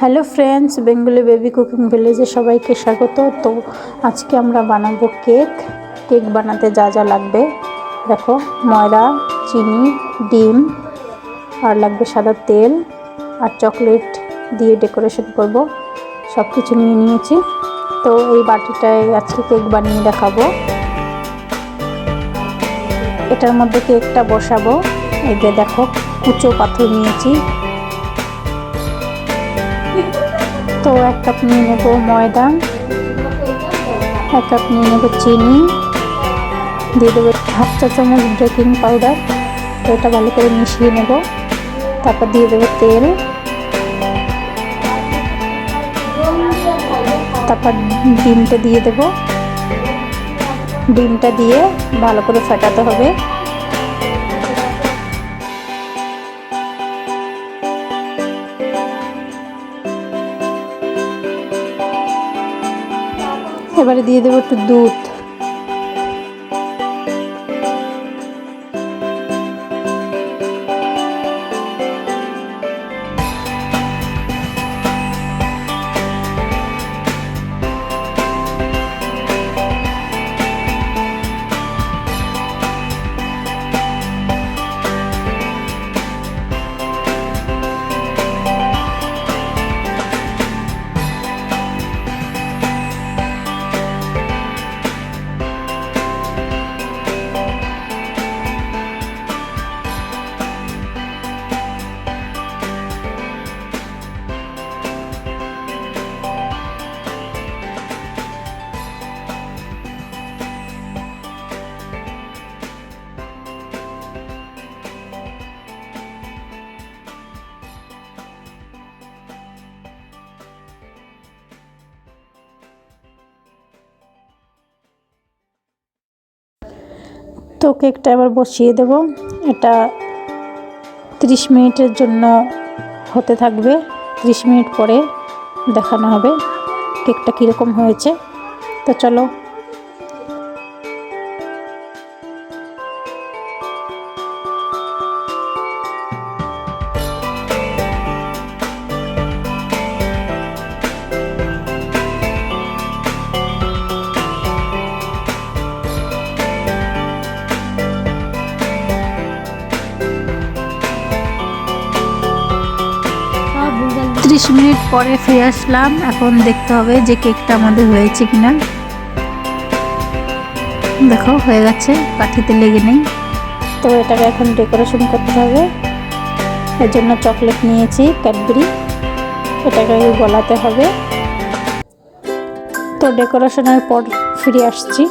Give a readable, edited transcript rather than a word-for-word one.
Hello friends, Bengali baby cooking ভিলেজে সবাইকে স্বাগত। তো আজকে আমরা বানাবো কেক বানাতে যা যা লাগবে দেখো, ময়দা, চিনি, ডিম, আর লাগবে সাদা তেল আর চকলেট দিয়ে ডেকোরেশন করব। সব কিছু নিয়ে নিয়েছি। তো এই বাটিটায় আজকে কেক বানিয়ে দেখাবো। এটার মধ্যে কেকটা বসাবো। এই যে দেখো, কুচো পাথর নিয়েছি। তো 1 কাপ নিয়ে নেব ময়দা, 1 কাপ নিয়ে নেব চিনি, দিয়ে দেবো 1/2 চা চামচ বেকিং পাউডার। তো এটা ভালো করে মিশিয়ে নেব। তারপর দিয়ে দেবো তেল, তারপর ডিমটা দিয়ে দেব। ডিমটা দিয়ে ভালো করে ফেটাতে হবে। এবারে দিয়ে দেবো একটু দুধ। তো কেকটা এবার বসিয়ে দেব। এটা 30 মিনিটের জন্য হতে থাকবে। 30 মিনিট পরে দেখানো হবে কেকটা কীরকম হয়েছে। তো চলো। ত্রিশ মিনিট পরে ফিরে আসলাম। এখন দেখতে হবে যে কেকটা আমাদের হয়েছে কিনা। দেখো, হয়ে গেছে, কাঠিতে লেগে নেই। তো এটাকে এখন ডেকোরেশন করতে হবে। এর জন্য চকলেট নিয়েছি, ক্যাডবেরি। এটাকে গলাতে হবে। তো ডেকোরেশনের পর ফিরে আসছি।